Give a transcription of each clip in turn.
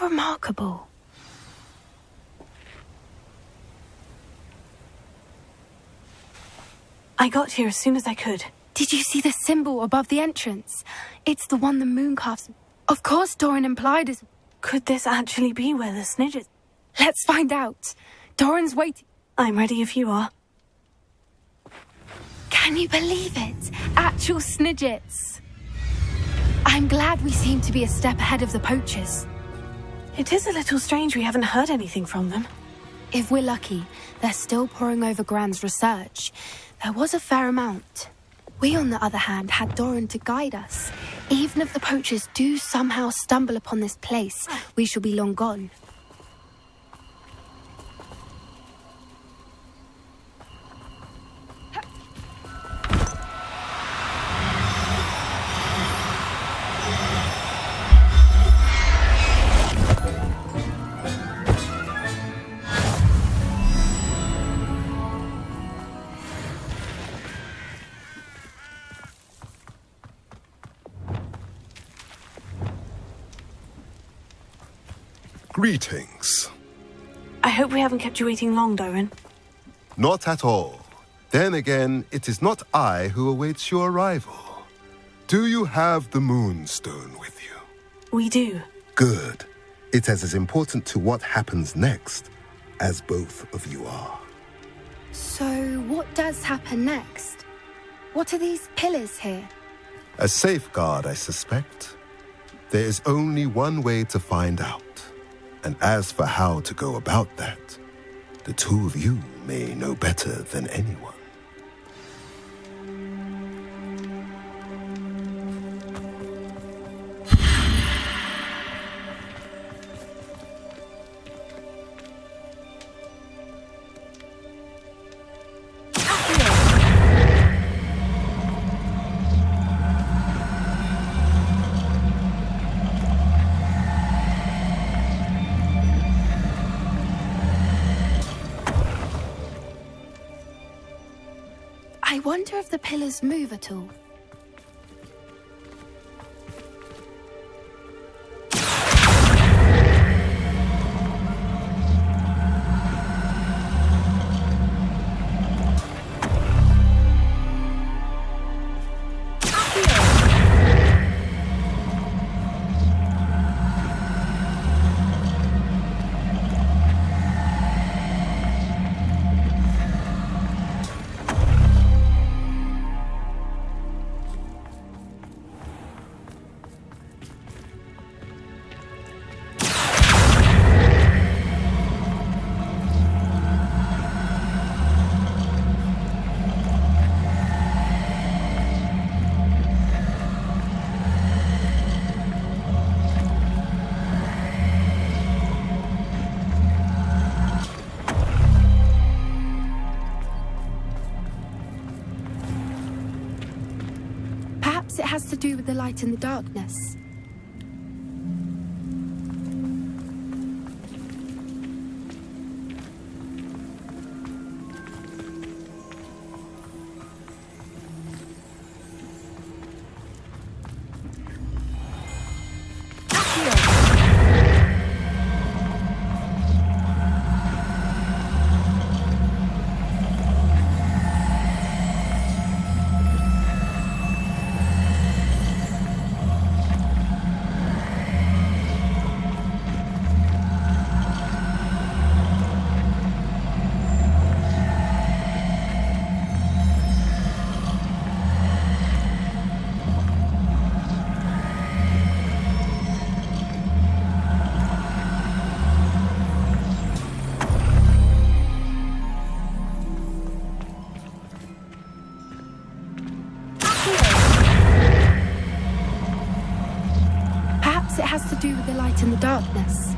remarkable. I got here as soon as I could. Did you see the symbol above the entrance? It's the one the moon calves. Of course, Doran implied as... Could this actually be where the snidgets... Let's find out. Doran's waiting. I'm ready if you are. Can you believe it? Actual snidgets. I'm glad we seem to be a step ahead of the poachers. It is a little strange we haven't heard anything from them. If we're lucky, they're still poring over Gran's research. There was a fair amount. We, on the other hand, had Doran to guide us. Even if the poachers do somehow stumble upon this place, we shall be long gone. Greetings. I hope we haven't kept you waiting long, Doran. Not at all. Then again, it is not I who awaits your arrival. Do you have the Moonstone with you? We do. Good. It is as important to what happens next as both of you are. So, what does happen next? What are these pillars here? A safeguard, I suspect. There is only one way to find out. And as for how to go about that, the two of you may know better than anyone. I wonder if the pillars move at all. It has to do with the light and the darkness. It has to do with the light and the darkness.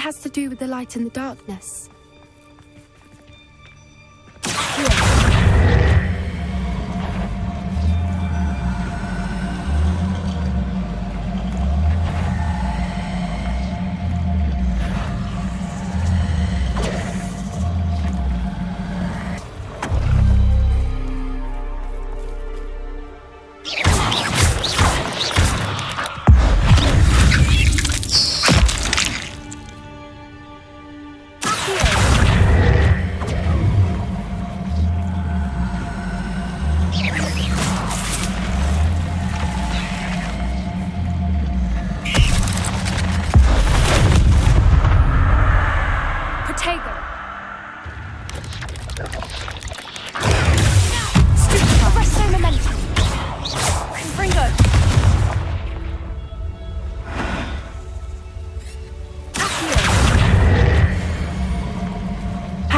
has to do with the light and the darkness.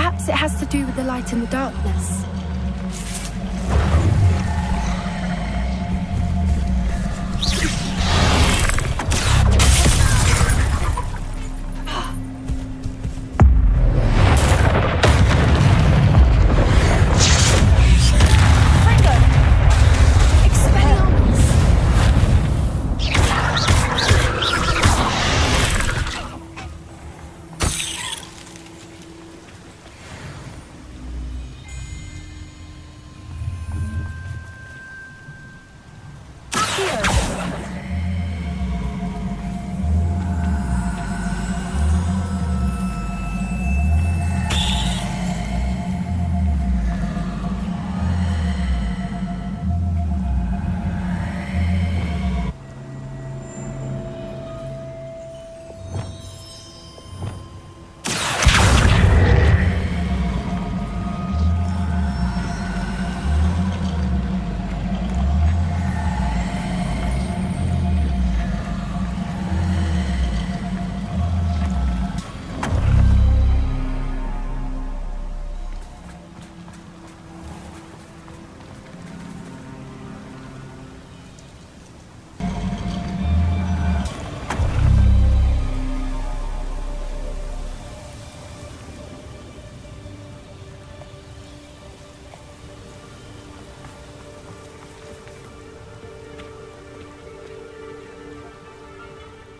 Perhaps it has to do with the light and the darkness.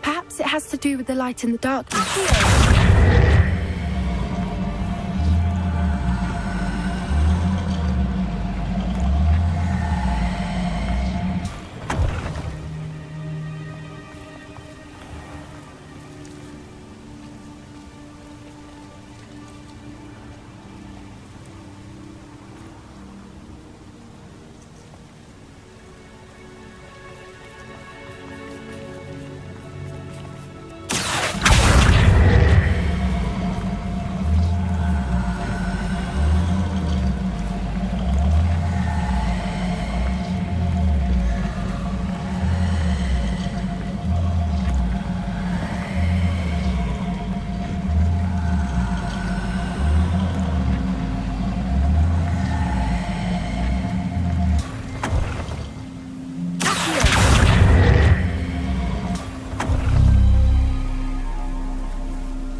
Perhaps it has to do with the light and the darkness.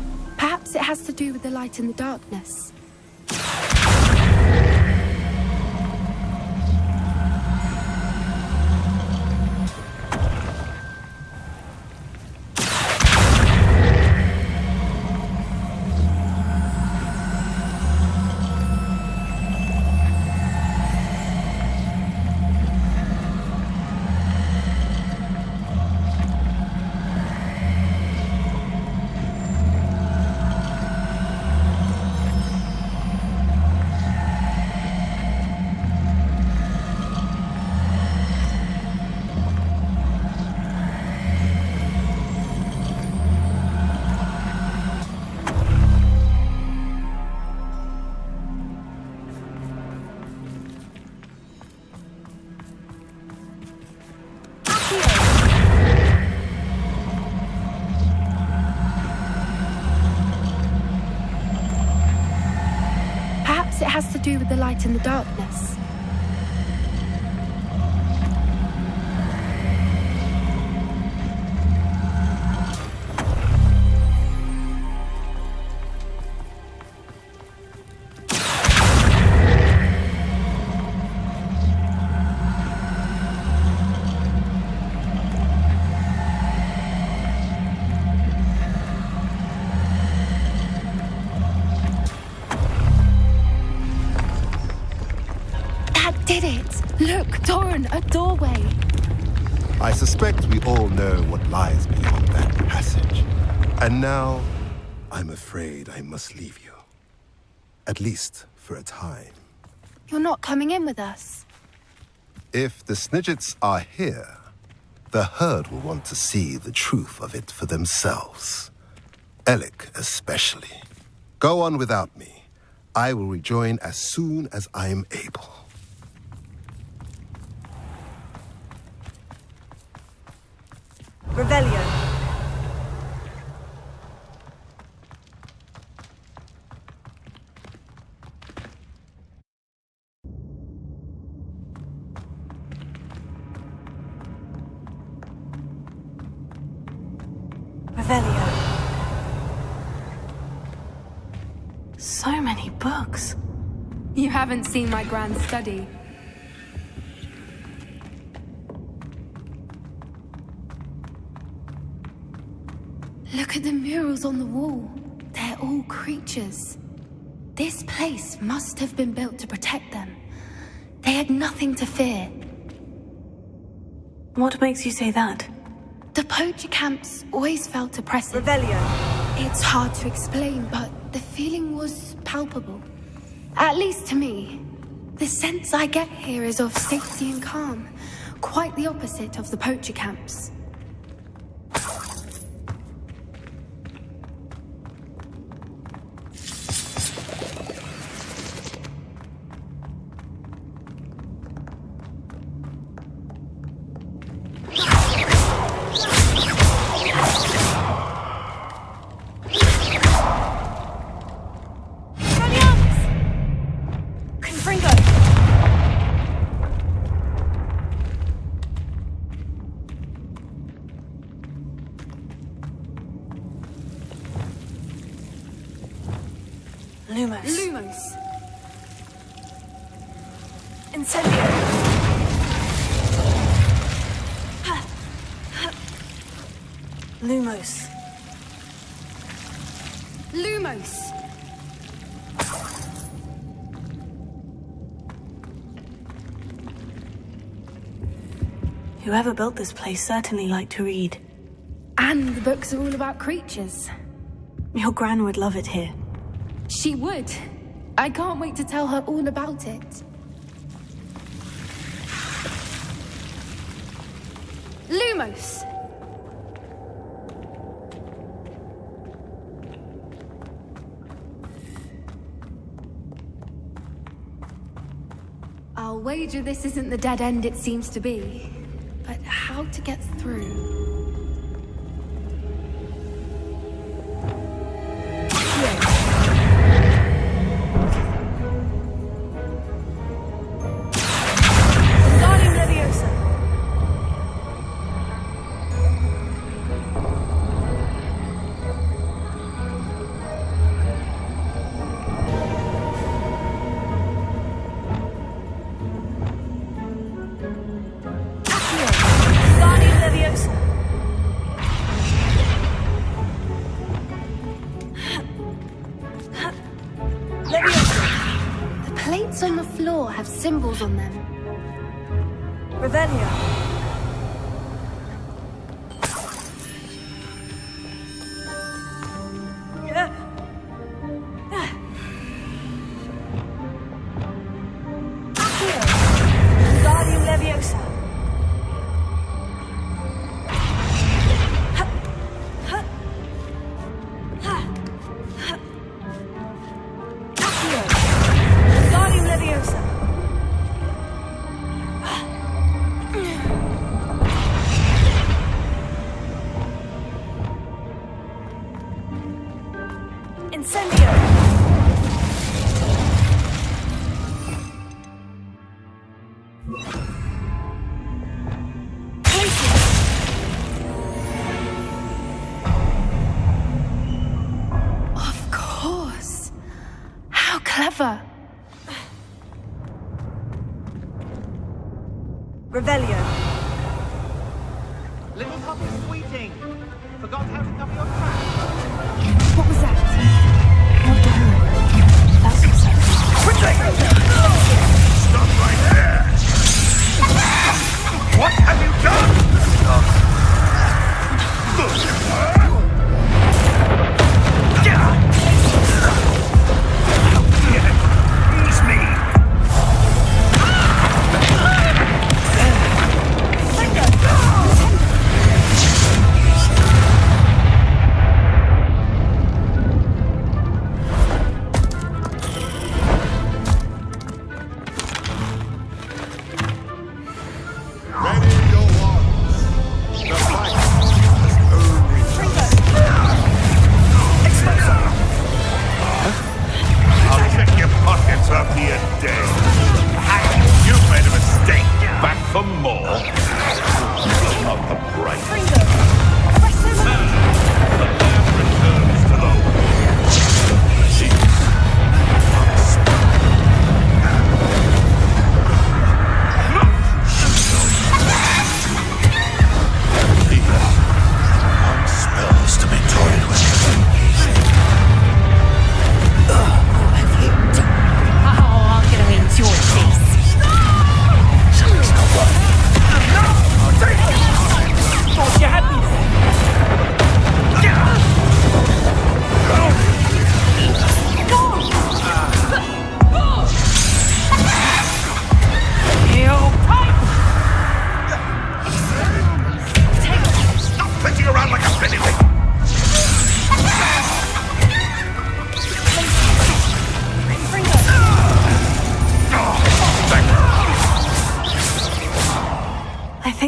It has to do with the light and the darkness. Perhaps it has to do with the light and the darkness. did it! Look, Doran, a doorway! I suspect we all know what lies beyond that passage. And now, I'm afraid I must leave you. At least for a time. You're not coming in with us. If the Snidgets are here, the herd will want to see the truth of it for themselves. Alec especially. Go on without me. I will rejoin as soon as I am able. Revelio. Revelio. So many books. You haven't seen my grand study. Look at the murals on the wall. They're all creatures. This place must have been built to protect them. They had nothing to fear. What makes you say that? The poacher camps always felt oppressive. Revelio. It's hard to explain, but the feeling was palpable. At least to me. The sense I get here is of safety and calm. Quite the opposite of the poacher camps. Lumos. Incendio. Lumos. Lumos! Whoever built this place certainly liked to read. And the books are all about creatures. Your gran would love it here. She would. I can't wait to tell her all about it. Lumos! I'll wager this isn't the dead end it seems to be. But how to get through? On the floor have symbols on them. Revelio. Guardium Leviosa. Clever. Revelio. Little puppy sweeting. Forgot how to cover your tracks. What was that? What the hell? That's exciting. Stop right there!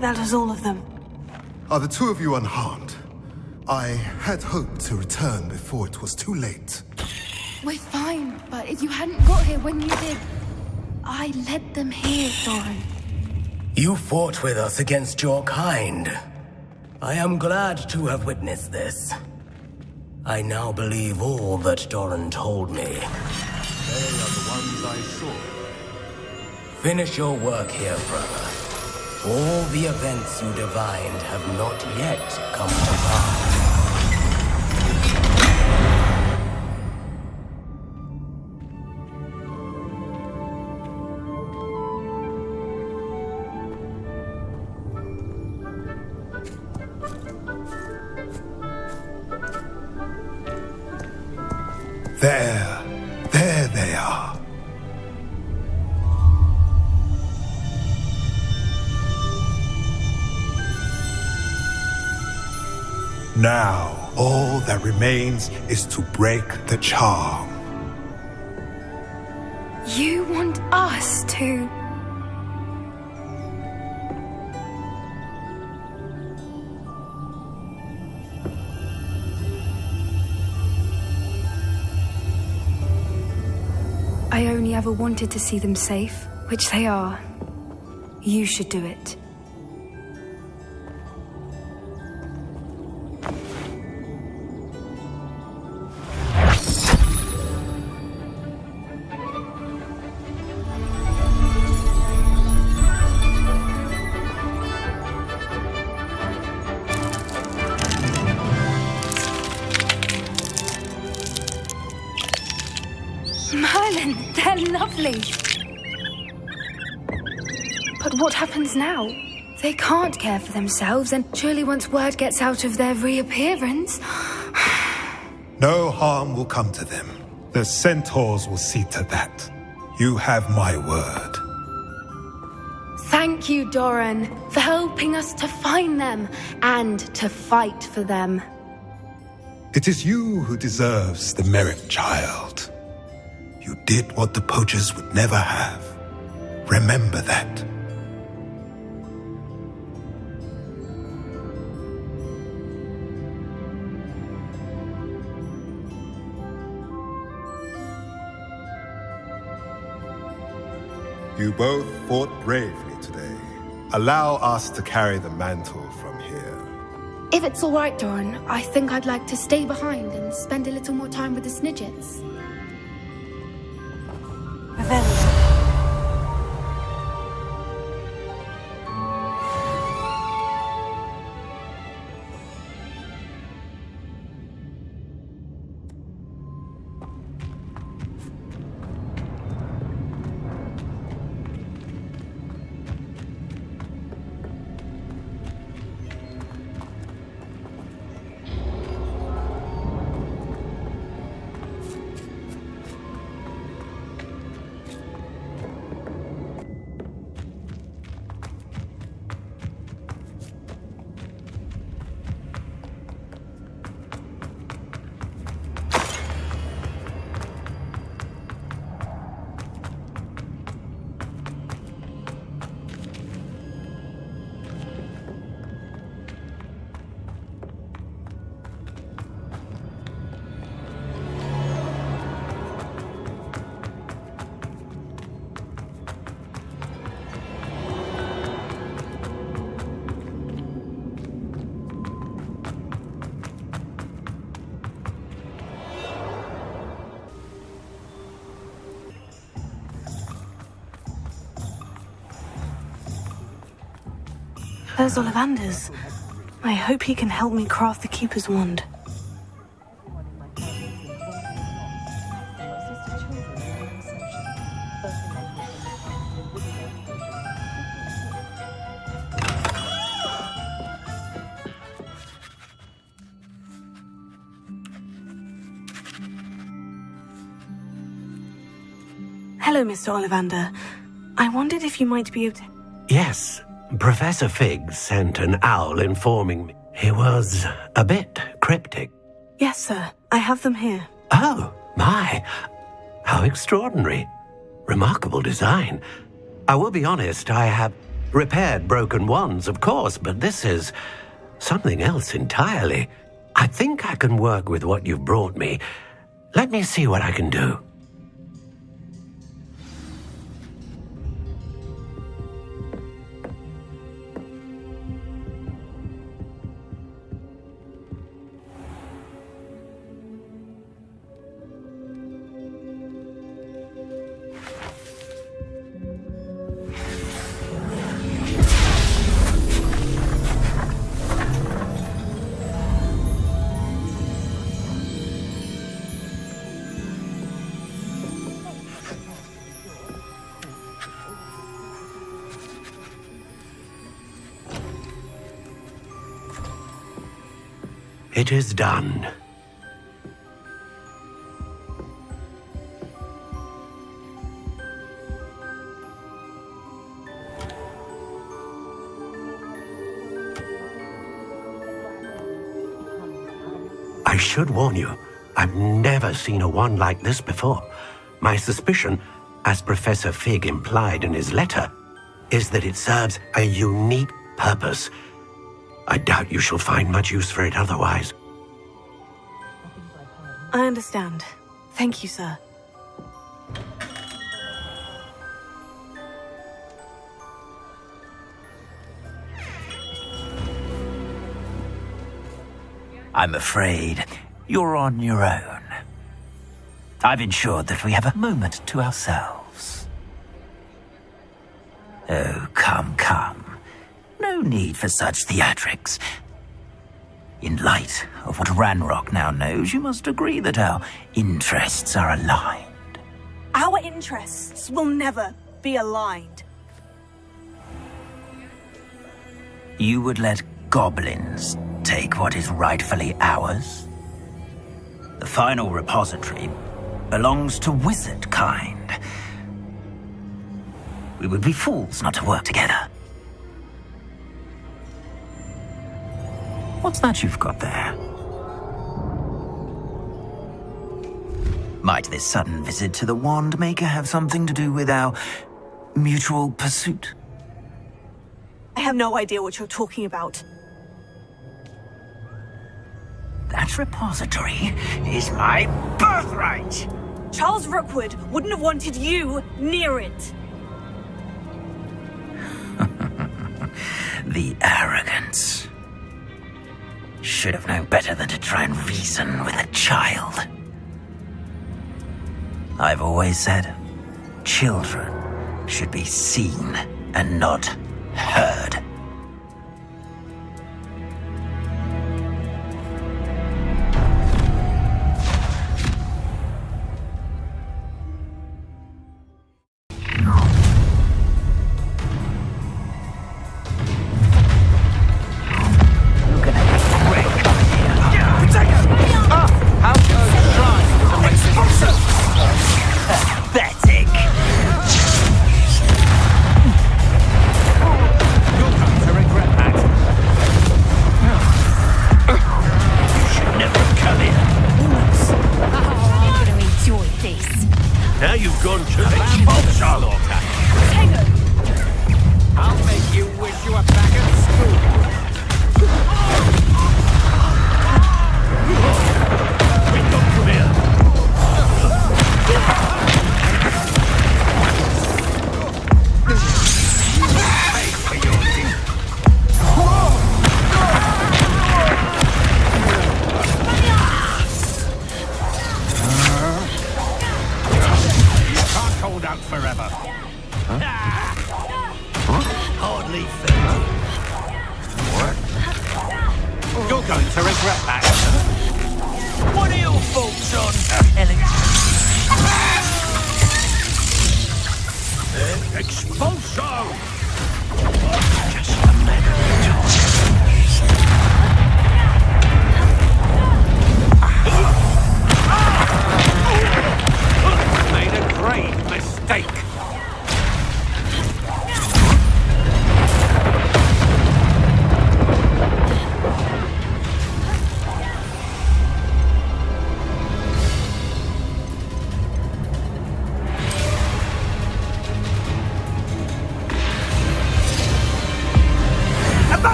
think that was all of them. Are the two of you unharmed? I had hoped to return before it was too late. We're fine, but if you hadn't got here when you did, I led them here, Doran. You fought with us against your kind. I am glad to have witnessed this. I now believe all that Doran told me. They are the ones I saw. Finish your work here, brother. All the events you divined have not yet come to pass. There they are. Now, all that remains is to break the charm. You want us to... I only ever wanted to see them safe, which they are. You should do it. Merlin, they're lovely. But what happens now? They can't care for themselves, and surely once word gets out of their reappearance... No harm will come to them. The centaurs will see to that. You have my word. Thank you, Doran, for helping us to find them and to fight for them. It is you who deserves the merit, child. You did what the poachers would never have. Remember that. You both fought bravely today. Allow us to carry the mantle from here. If it's all right, Doran, I think I'd like to stay behind and spend a little more time with the Snidgets. Revelio. There's Ollivander's. I hope he can help me craft the Keeper's wand. Hello, Mr. Ollivander. I wondered if you might be able to... Yes, Professor Fig sent an owl informing me. He was a bit cryptic. Yes, sir. I have them here. Oh, my. How extraordinary. Remarkable design. I will be honest, I have... repaired broken wands, of course, but this is something else entirely. I think I can work with what you've brought me. Let me see what I can do. It is done. I should warn you, I've never seen a wand like this before. My suspicion, as Professor Fig implied in his letter, is that it serves a unique purpose. I doubt you shall find much use for it otherwise. I understand. Thank you, sir. I'm afraid you're on your own. I've ensured that we have a moment to ourselves. Oh, come, come. No need for such theatrics. In light of what Ranrock now knows, you must agree that our interests are aligned. Our interests will never be aligned. You would let goblins take what is rightfully ours? The final repository belongs to wizard kind. We would be fools not to work together. What's that you've got there? Might this sudden visit to the Wand Maker have something to do with our mutual pursuit? I have no idea what you're talking about. That repository is my birthright! Charles Rookwood wouldn't have wanted you near it. The arrogance. Should have known better than to try and reason with a child. I've always said, children should be seen and not heard.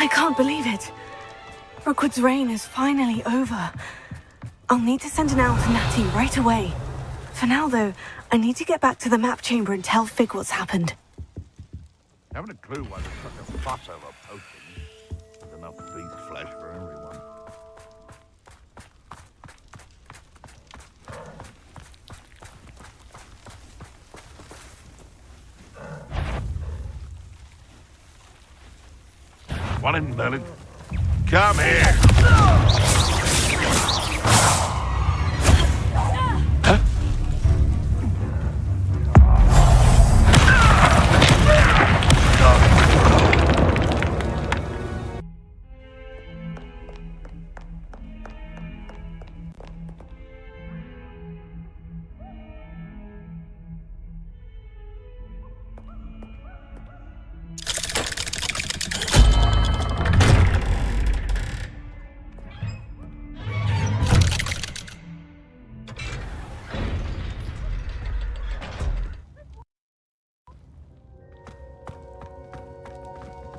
I can't believe it. Rookwood's reign is finally over. I'll need to send an owl to Natty right away. For now, though, I need to get back to the map chamber and tell Fig what's happened. Haven't a clue why there's such a fuss over potions. There's enough beast flesh for everyone. Want him, Merlin? Come here!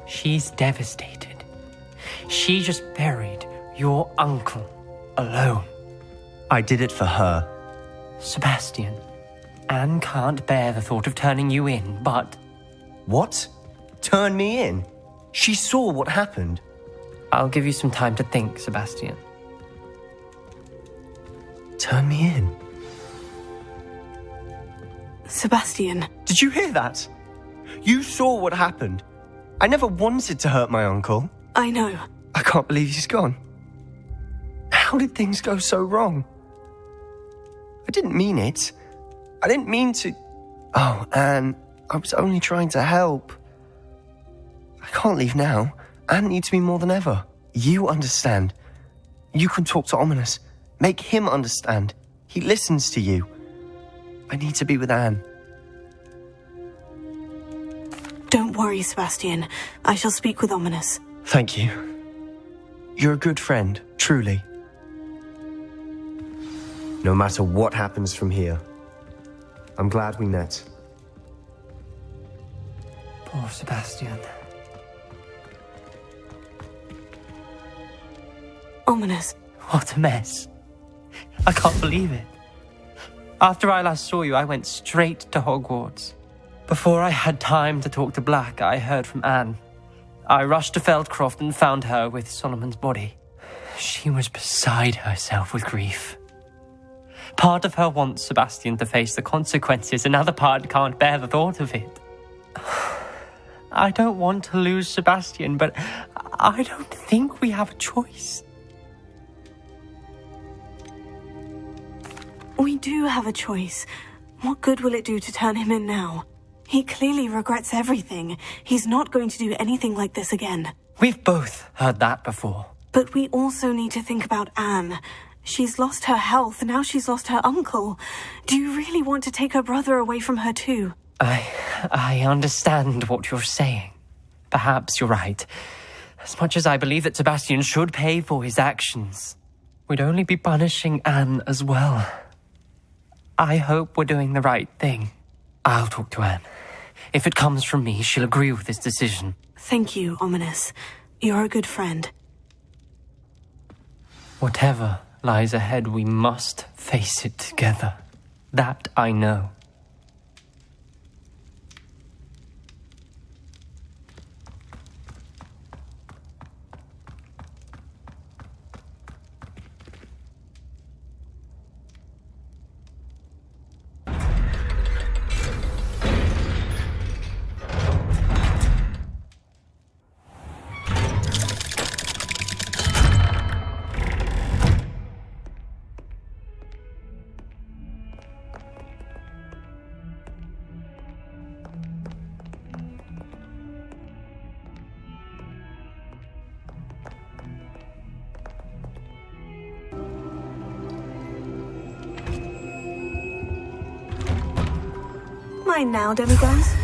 She's devastated. She just buried your uncle alone. I did it for her. Sebastian, Anne can't bear the thought of turning you in, but... What? Turn me in? She saw what happened. I'll give you some time to think, Sebastian. Turn me in? Sebastian. Did you hear that? You saw what happened. I never wanted to hurt my uncle. I know. I can't believe he's gone. How did things go so wrong? I didn't mean it. I didn't mean to... Oh, Anne, I was only trying to help. I can't leave now. Anne needs me more than ever. You understand. You can talk to Ominous. Make him understand. He listens to you. I need to be with Anne. Don't worry, Sebastian. I shall speak with Ominous. Thank you. You're a good friend, truly. No matter what happens from here, I'm glad we met. Poor Sebastian. Ominous. What a mess. I can't believe it. After I last saw you, I went straight to Hogwarts. Before I had time to talk to Black, I heard from Anne. I rushed to Feldcroft and found her with Solomon's body. She was beside herself with grief. Part of her wants Sebastian to face the consequences, another part can't bear the thought of it. I don't want to lose Sebastian, but I don't think we have a choice. We do have a choice. What good will it do to turn him in now? He clearly regrets everything. He's not going to do anything like this again. We've both heard that before. But we also need to think about Anne. She's lost her health, now she's lost her uncle. Do you really want to take her brother away from her too? I understand what you're saying. Perhaps you're right. As much as I believe that Sebastian should pay for his actions, we'd only be punishing Anne as well. I hope we're doing the right thing. I'll talk to Anne. If it comes from me, she'll agree with this decision. Thank you, Ominous. You're a good friend. Whatever lies ahead, we must face it together. That I know. Mine now, Demiglass.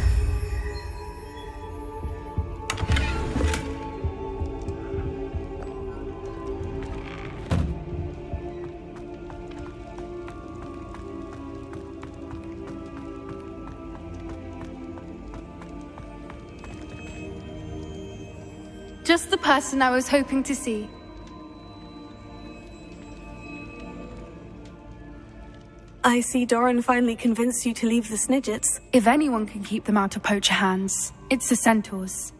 Just the person I was hoping to see. I see Doran finally convinced you to leave the Snidgets. If anyone can keep them out of poacher hands, it's the Centaurs.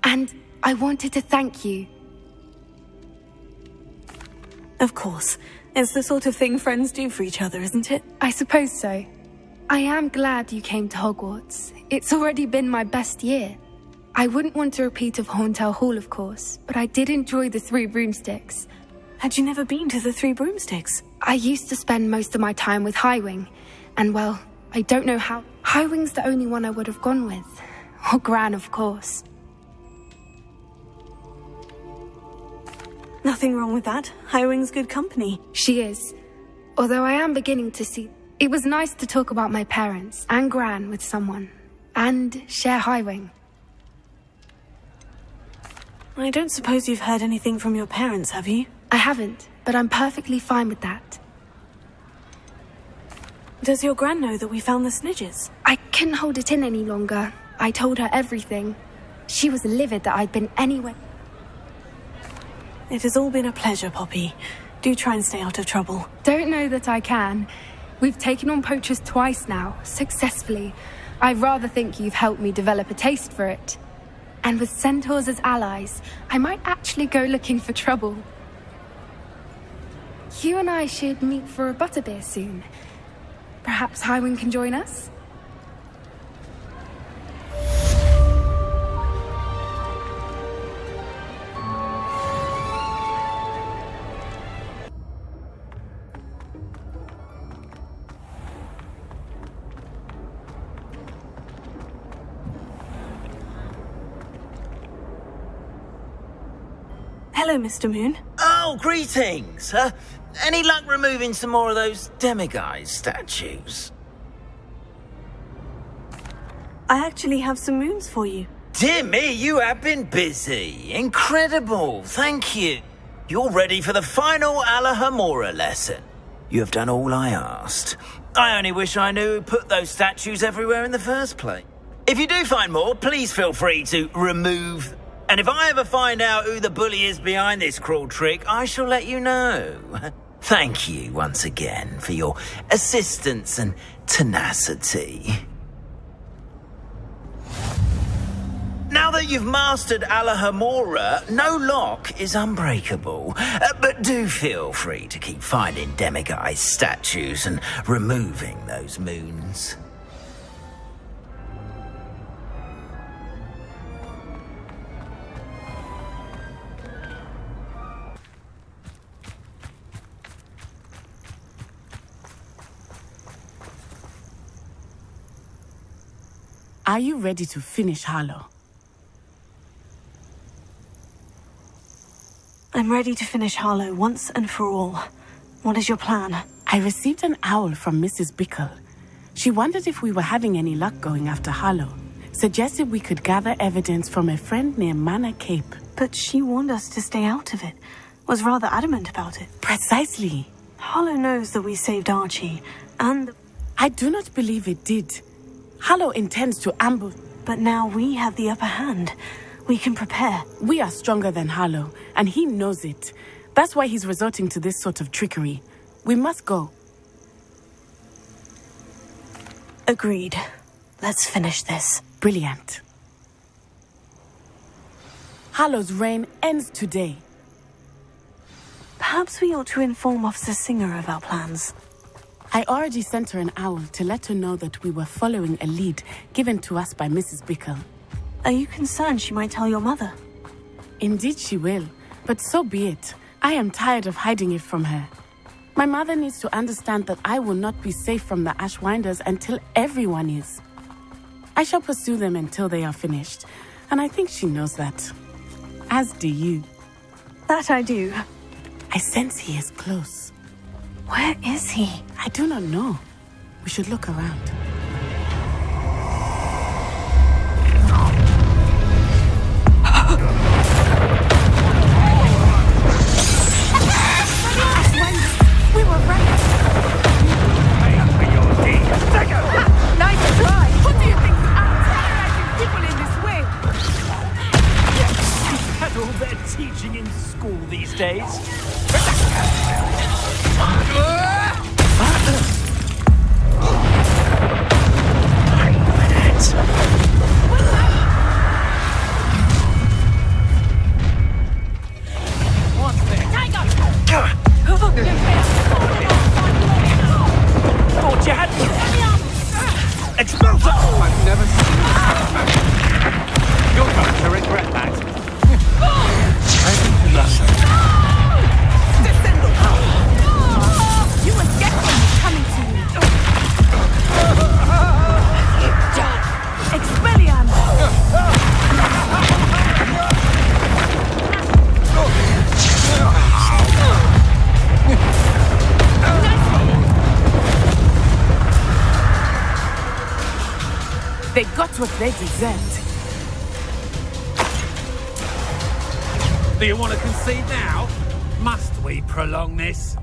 And I wanted to thank you. Of course. It's the sort of thing friends do for each other, isn't it? I suppose so. I am glad you came to Hogwarts. It's already been my best year. I wouldn't want a repeat of Horntail Hall, of course, but I did enjoy the Three Broomsticks. Had you never been to the Three Broomsticks? I used to spend most of my time with Highwing, and well, I don't know how. Highwing's the only one I would have gone with. Or Gran, of course. Nothing wrong with that. Highwing's good company. She is. Although I am beginning to see... It was nice to talk about my parents and Gran with someone. And share Highwing. I don't suppose you've heard anything from your parents, have you? I haven't, but I'm perfectly fine with that. Does your Gran know that we found the Snidgets? I couldn't hold it in any longer. I told her everything. She was livid that I'd been anywhere. It has all been a pleasure, Poppy. Do try and stay out of trouble. Don't know that I can. We've taken on poachers twice now, successfully. I rather think you've helped me develop a taste for it. And with centaurs as allies, I might actually go looking for trouble. You and I should meet for a butterbeer soon. Perhaps Highwing can join us? Hello, Mr. Moon. Oh, greetings. Any luck removing some more of those demiguise statues? I actually have some moons for you. Dear me, you have been busy. Incredible. Thank you. You're ready for the final Alohomora lesson. You have done all I asked. I only wish I knew who put those statues everywhere in the first place. If you do find more, please feel free to remove. And if I ever find out who the bully is behind this cruel trick, I shall let you know. Thank you once again for your assistance and tenacity. Now that you've mastered Alohomora, no lock is unbreakable. But do feel free to keep finding demiguise statues and removing those moons. Are you ready to finish Harlow? I'm ready to finish Harlow once and for all. What is your plan? I received an owl from Mrs. Bickle. She wondered if we were having any luck going after Harlow. Suggested we could gather evidence from a friend near Manor Cape. But she warned us to stay out of it. Was rather adamant about it. Precisely. Harlow knows that we saved Archie, and... I do not believe it did. Harlow intends to ambush. But now we have the upper hand. We can prepare. We are stronger than Harlow, and he knows it. That's why he's resorting to this sort of trickery. We must go. Agreed. Let's finish this. Brilliant. Harlow's reign ends today. Perhaps we ought to inform Officer Singer of our plans. I already sent her an owl to let her know that we were following a lead given to us by Mrs. Bickle. Are you concerned she might tell your mother? Indeed she will, but so be it. I am tired of hiding it from her. My mother needs to understand that I will not be safe from the Ashwinders until everyone is. I shall pursue them until they are finished, and I think she knows that. As do you. That I do. I sense he is close. Where is he? I do not know. We should look around. We were right. Nice try. What do you think? People in this way. all they're teaching in school these days. Thought you had me. Expulso! I've never seen this. You're going to regret that. I think you lost it. You will get what is coming to you. Expelliarmus! They got what they deserved. Do you want to concede now? Must we prolong this?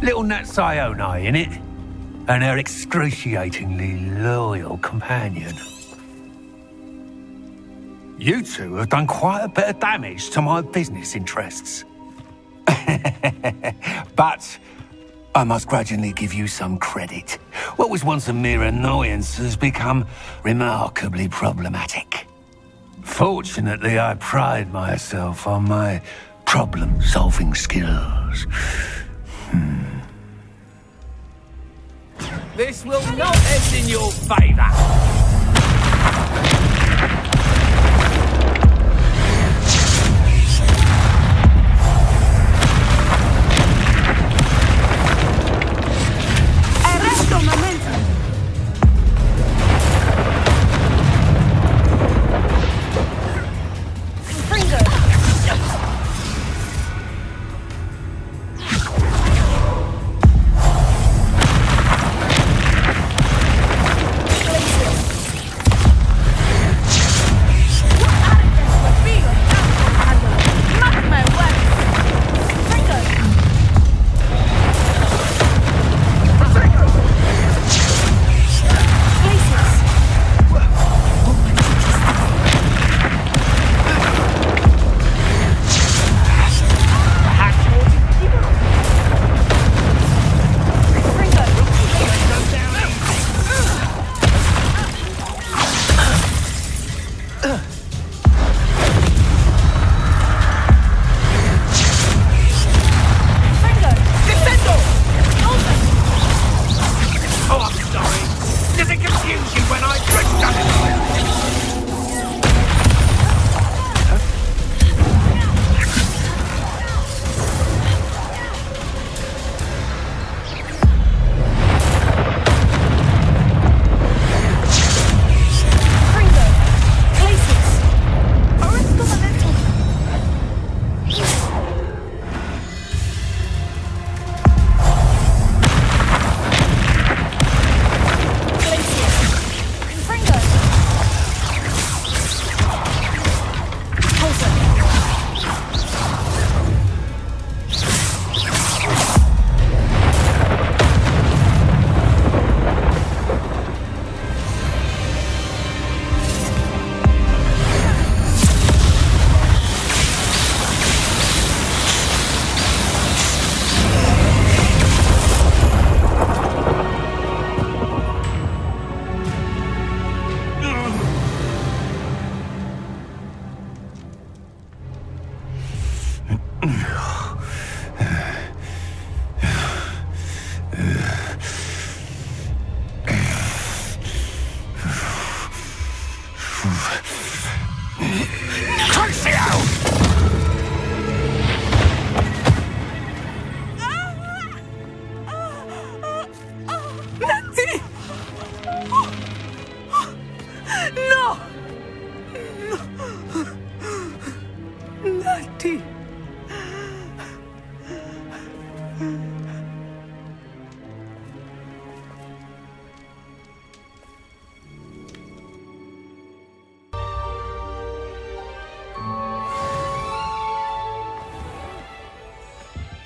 Little Nat Sione, innit? And her excruciatingly loyal companion. You two have done quite a bit of damage to my business interests. But I must grudgingly give you some credit. What was once a mere annoyance has become remarkably problematic. Fortunately, I pride myself on my problem-solving skills. This will not end in your favor.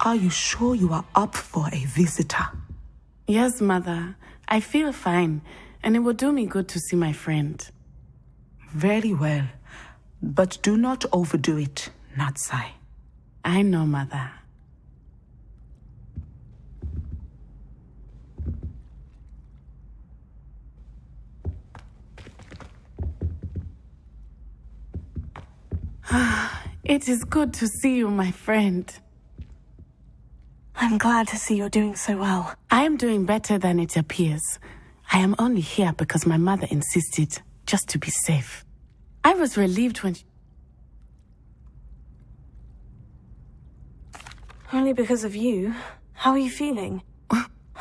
Are you sure you are up for a visitor? Yes, Mother. I feel fine, and it will do me good to see my friend. Very well. But do not overdo it, Natsai. I know, Mother. It is good to see you, my friend. I'm glad to see you're doing so well. I am doing better than it appears. I am only here because my mother insisted, just to be safe. I was relieved when Only because of you. How are you feeling?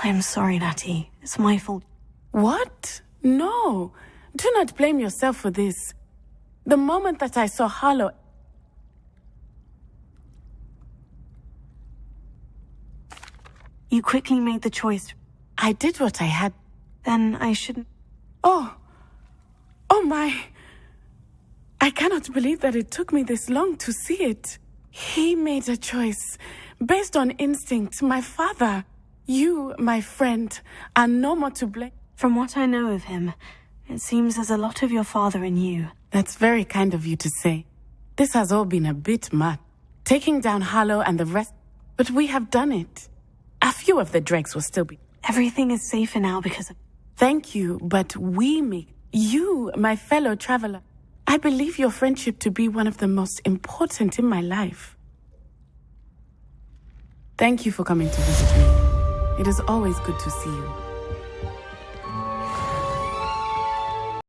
I'm sorry, Natty. It's my fault. What? No. Do not blame yourself for this. The moment that I saw Harlow, you quickly made the choice. I did what I had. Then I shouldn't... Oh my. I cannot believe that it took me this long to see it. He made a choice based on instinct. My father, you, my friend, are no more to blame. From what I know of him, it seems there's a lot of your father in you. That's very kind of you to say. This has all been a bit much. Taking down Harlow and the rest, but we have done it. A few of the dregs will still be... Everything is safer now because of... Thank you, but we make... You, my fellow traveler, I believe your friendship to be one of the most important in my life. Thank you for coming to visit me. It is always good to see you.